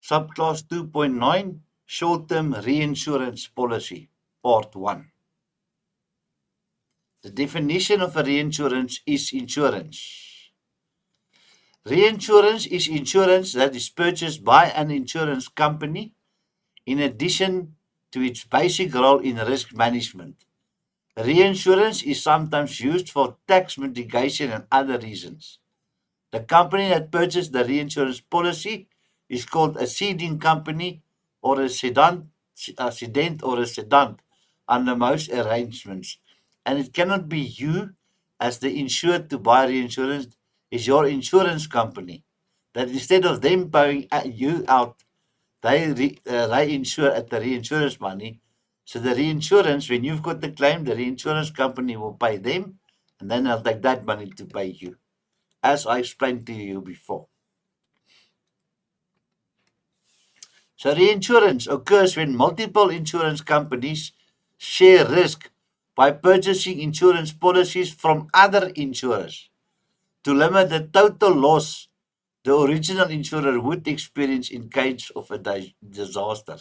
Subclass 2.9, Short-Term Reinsurance Policy, Part 1. The definition of a reinsurance is insurance. Reinsurance is insurance that is purchased by an insurance company in addition to its basic role in risk management. Reinsurance is sometimes used for tax mitigation and other reasons. The company that purchased the reinsurance policy is called a ceding company or a cedant under most arrangements. And it cannot be you as the insured to buy reinsurance. Is your insurance company that instead of them paying you out, they reinsure at the reinsurance money. So the reinsurance, when you've got the claim, the reinsurance company will pay them, and then they'll take that money to pay you, as I explained to you before. So reinsurance occurs when multiple insurance companies share risk by purchasing insurance policies from other insurers to limit the total loss the original insurer would experience in case of a disaster.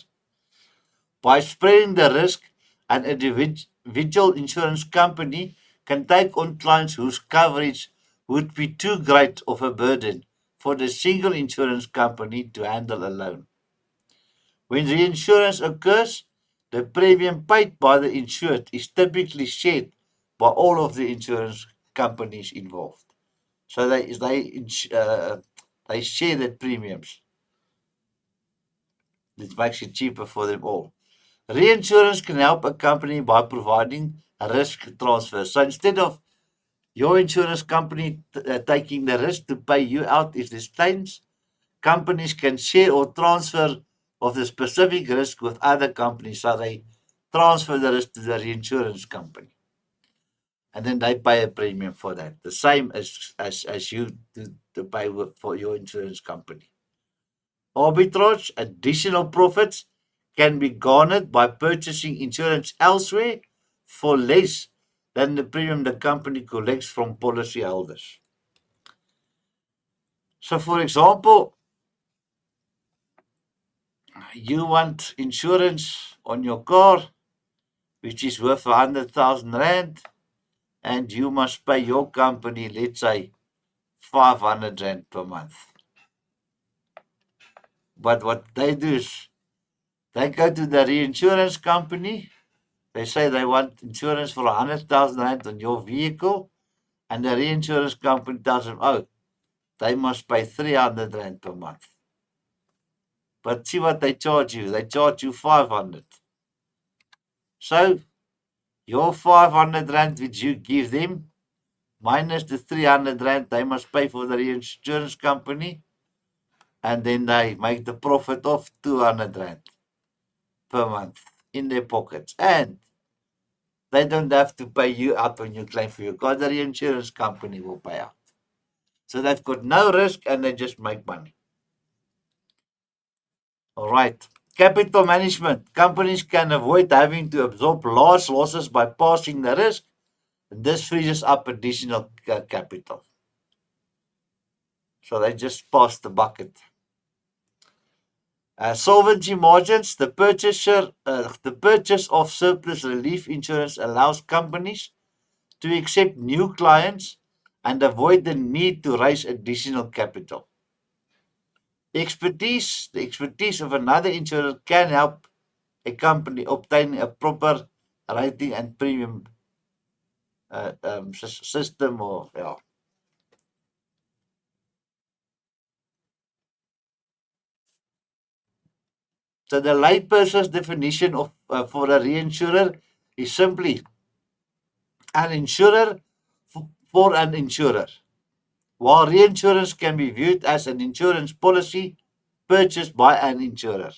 By spreading the risk, an individual insurance company can take on clients whose coverage would be too great of a burden for the single insurance company to handle alone. When reinsurance occurs, the premium paid by the insured is typically shared by all of the insurance companies involved. So they share the premiums. This makes it cheaper for them all. Reinsurance can help a company by providing a risk transfer. So instead of your insurance company taking the risk to pay you out if there's claims, companies can share or transfer of the specific risk with other companies. So they transfer the risk to the reinsurance company. And then they pay a premium for that. The same as you to pay for your insurance company. Arbitrage, additional profits, can be garnered by purchasing insurance elsewhere for less than the premium the company collects from policyholders. So, for example, you want insurance on your car, which is worth 100,000 Rand, and you must pay your company, let's say, 500 Rand per month. But what they do is they go to the reinsurance company. They say they want insurance for 100,000 Rand on your vehicle, and the reinsurance company tells them, oh, they must pay 300 Rand per month. But see what they charge you. They charge you 500. So your 500 Rand which you give them, minus the 300 Rand they must pay for the reinsurance company, and then they make the profit of 200 Rand per month in their pockets. And they don't have to pay you out when you claim for your car. The reinsurance company will pay out. So they've got no risk and they just make money. All right. Capital management. Companies can avoid having to absorb large losses by passing the risk, and this frees up additional capital. So they just pass the bucket. Solvency margins. The purchase of surplus relief insurance allows companies to accept new clients and avoid the need to raise additional capital. The expertise of another insurer can help a company obtain a proper rating and premium system or So the layperson's definition of for a reinsurer is simply an insurer for an insurer. While reinsurance can be viewed as an insurance policy purchased by an insurer.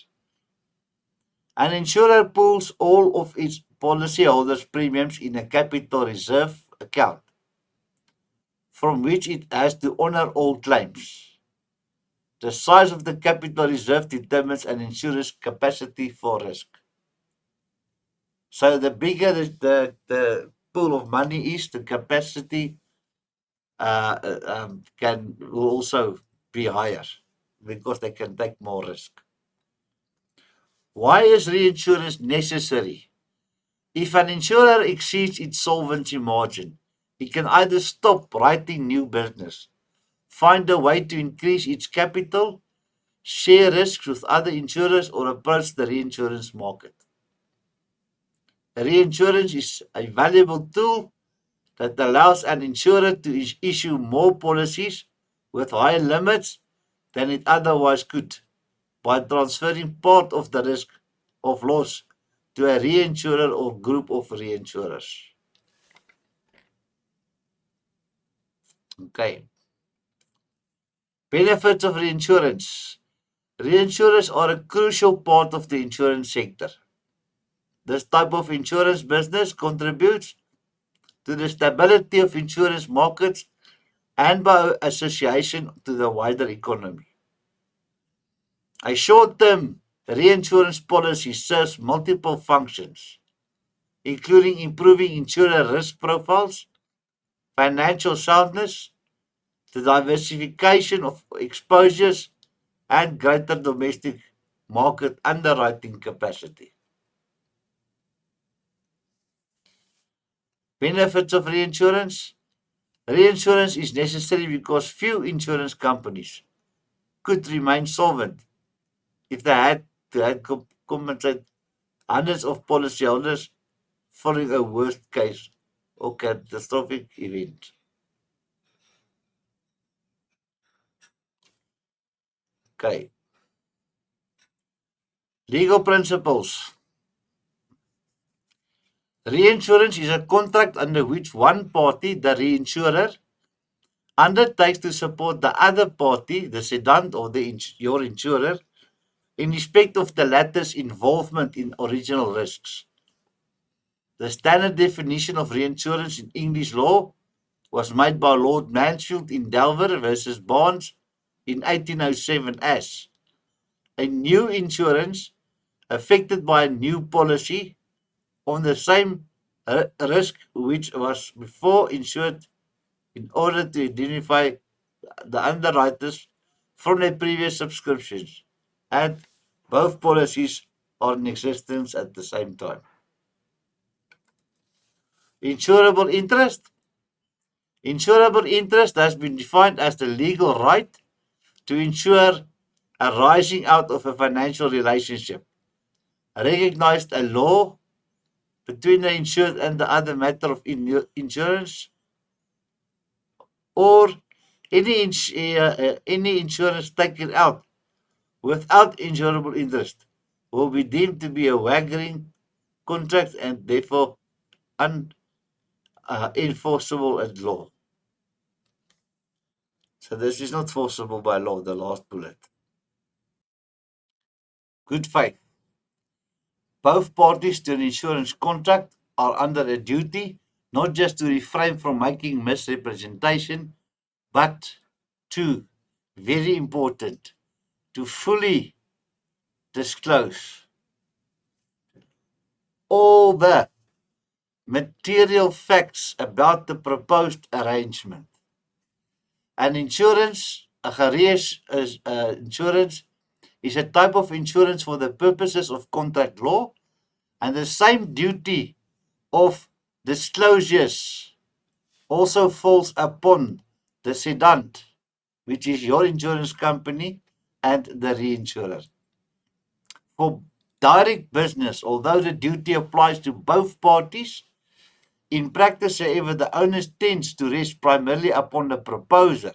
An insurer pools all of its policyholders' premiums in a capital reserve account, from which it has to honor all claims. The size of the capital reserve determines an insurer's capacity for risk. So the bigger the pool of money is, the capacity will also be higher because they can take more risk. Why is reinsurance necessary? If an insurer exceeds its solvency margin, it can either stop writing new business, find a way to increase its capital, share risks with other insurers, or approach the reinsurance market. Reinsurance is a valuable tool that allows an insurer to issue more policies with higher limits than it otherwise could by transferring part of the risk of loss to a reinsurer or group of reinsurers. Okay. Benefits of reinsurance. Reinsurers are a crucial part of the insurance sector. This type of insurance business contributes to the stability of insurance markets and by association to the wider economy. A short-term reinsurance policy serves multiple functions, including improving insurer risk profiles, financial soundness, the diversification of exposures, and greater domestic market underwriting capacity. Benefits of reinsurance. Reinsurance is necessary because few insurance companies could remain solvent if they had to compensate hundreds of policyholders following a worst case or catastrophic event. Okay. Legal principles. Reinsurance is a contract under which one party, the reinsurer, undertakes to support the other party, the cedant or your insurer, in respect of the latter's involvement in original risks. The standard definition of reinsurance in English law was made by Lord Mansfield in Delver versus Barnes in 1807 as a new insurance affected by a new policy on the same risk which was before insured in order to identify the underwriters from their previous subscriptions, and both policies are in existence at the same time. Insurable interest. Insurable interest has been defined as the legal right to insure arising out of a financial relationship, recognized a law between the insured and the other matter of insurance, or any insurance taken out without insurable interest will be deemed to be a waggering contract and therefore unenforceable at law. So this is not forcible by law, the last bullet. Good faith. Both parties to an insurance contract are under a duty not just to refrain from making misrepresentation, but to, very important, to fully disclose all the material facts about the proposed arrangement. An insurance, a gerees insurance, is a type of insurance for the purposes of contract law, and the same duty of disclosures also falls upon the cedant, which is your insurance company, and the reinsurer. For direct business, although the duty applies to both parties, in practice, however, the onus tends to rest primarily upon the proposer,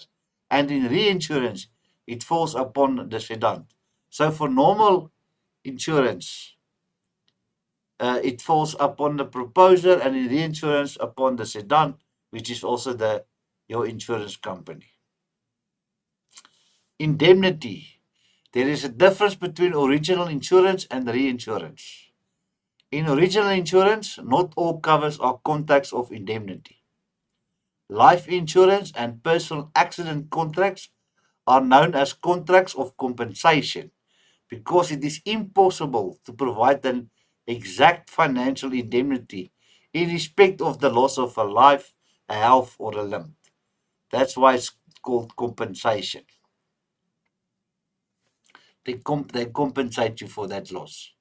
and in reinsurance, it falls upon the cedant. So for normal insurance, it falls upon the proposer, and in reinsurance upon the cedant, which is also your insurance company. Indemnity. There is a difference between original insurance and reinsurance. In original insurance, not all covers are contracts of indemnity. Life insurance and personal accident contracts are known as contracts of compensation because it is impossible to provide an exact financial indemnity in respect of the loss of a life, a health, or a limb. That's why it's called compensation. They compensate you for that loss.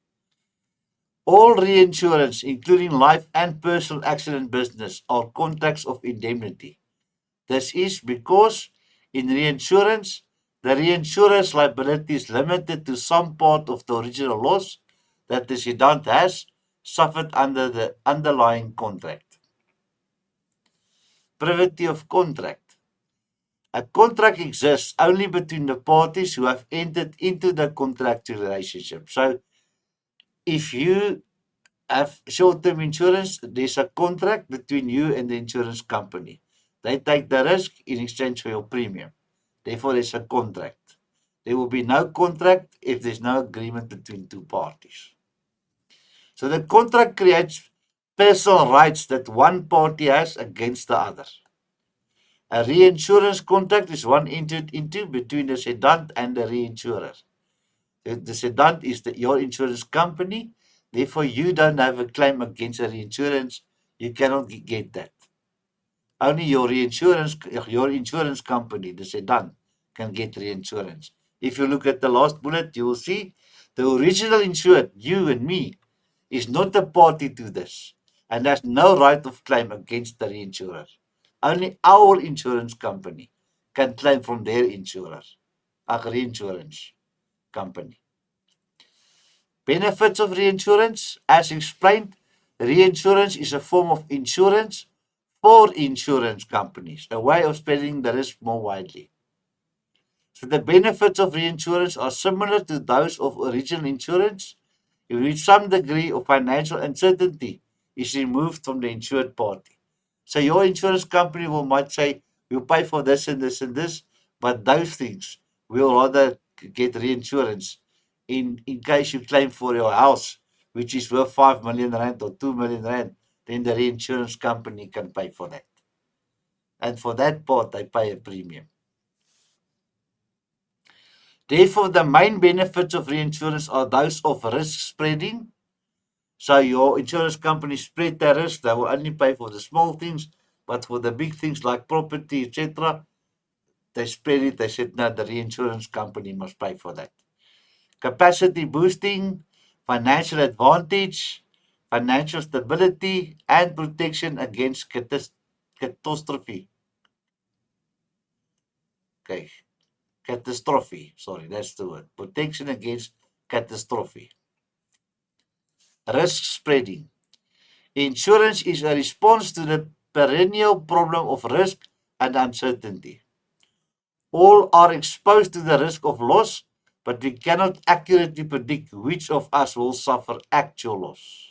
All reinsurance, including life and personal accident business, are contracts of indemnity. This is because in reinsurance, the reinsurer's liability is limited to some part of the original loss that the cedant has suffered under the underlying contract. Privity of contract. A contract exists only between the parties who have entered into the contractual relationship. So if you have short-term insurance, there's a contract between you and the insurance company. They take the risk in exchange for your premium. Therefore, there's a contract. There will be no contract if there's no agreement between two parties. So the contract creates personal rights that one party has against the other. A reinsurance contract is one entered into between the cedant and the reinsurer. The cedant is your insurance company. Therefore, you don't have a claim against the reinsurance. You cannot get that. Only your insurance company, the cedant, can get reinsurance. If you look at the last bullet, you will see the original insured, you and me, is not a party to this and has no right of claim against the reinsurer. Only our insurance company can claim from their insurer, a reinsurance company. Benefits of reinsurance. As explained, reinsurance is a form of insurance for insurance companies, a way of spreading the risk more widely. So the benefits of reinsurance are similar to those of original insurance, in which some degree of financial uncertainty is removed from the insured party. So your insurance company might say, we'll pay for this and this and this, but those things we'll rather get reinsurance in case you claim for your house, which is worth 5 million rand or 2 million rand, then the reinsurance company can pay for that. And for that part, they pay a premium. Therefore, the main benefits of reinsurance are those of risk spreading. So your insurance company spread their risk. They will only pay for the small things, but for the big things like property, etc., they spread it. They said, no, the reinsurance company must pay for that. Capacity boosting, financial advantage, financial stability, and protection against catastrophe. Okay, catastrophe. Sorry, that's the word. Protection against catastrophe. Risk spreading. Insurance is a response to the perennial problem of risk and uncertainty. All are exposed to the risk of loss, but we cannot accurately predict which of us will suffer actual loss.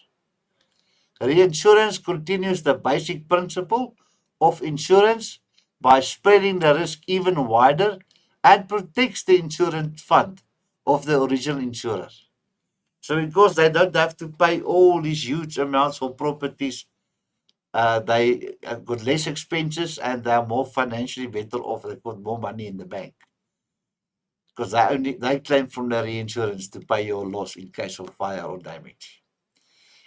Reinsurance continues the basic principle of insurance by spreading the risk even wider and protects the insurance fund of the original insurer. So because they don't have to pay all these huge amounts for properties, they have got less expenses and they are more financially better off. They've got more money in the bank because they claim from the reinsurance to pay your loss in case of fire or damage.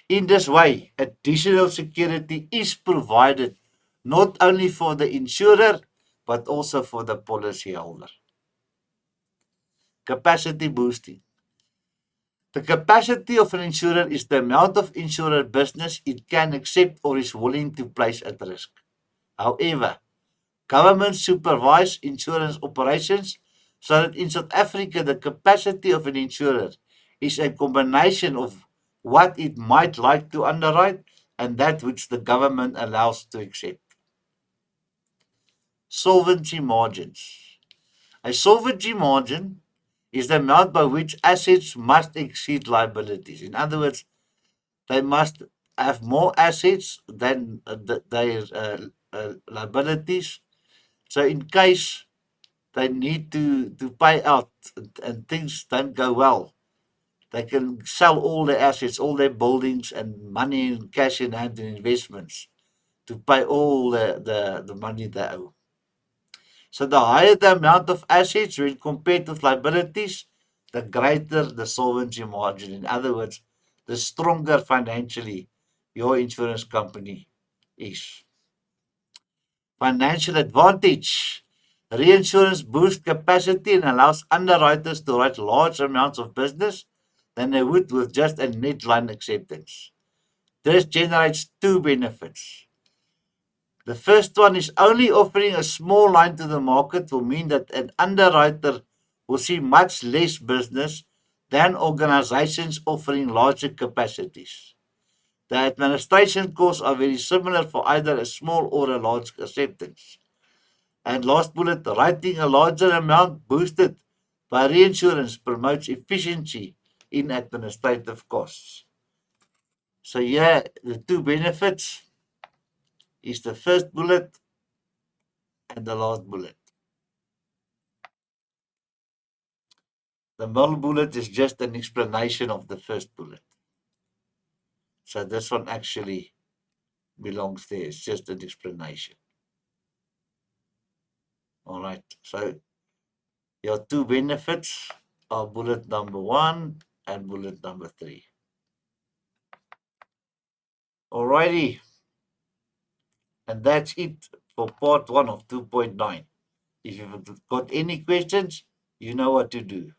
In this way, additional security is provided not only for the insurer but also for the policyholder. Capacity boosting. The capacity of an insurer is the amount of insurer business it can accept or is willing to place at risk. However, governments supervise insurance operations so that in South Africa the capacity of an insurer is a combination of what it might like to underwrite and that which the government allows to accept. Solvency margins. A solvency margin is the amount by which assets must exceed liabilities. In other words, they must have more assets than their liabilities. So in case they need to pay out and things don't go well, they can sell all their assets, all their buildings and money and cash in hand and investments to pay all the money they owe. So the higher the amount of assets when compared with liabilities, the greater the solvency margin. In other words, the stronger financially your insurance company is. Financial advantage. Reinsurance boosts capacity and allows underwriters to write large amounts of business than they would with just a net line acceptance. This generates two benefits. The first one is only offering a small line to the market will mean that an underwriter will see much less business than organizations offering larger capacities. The administration costs are very similar for either a small or a large acceptance. And last bullet, writing a larger amount boosted by reinsurance promotes efficiency in administrative costs. So yeah, the two benefits is the first bullet and the last bullet. The middle bullet is just an explanation of the first bullet. So this one actually belongs there. It's just an explanation. All right. So your two benefits are bullet number 1 and bullet number 3. Alrighty. And that's it for part 1 of 2.9. If you've got any questions, you know what to do.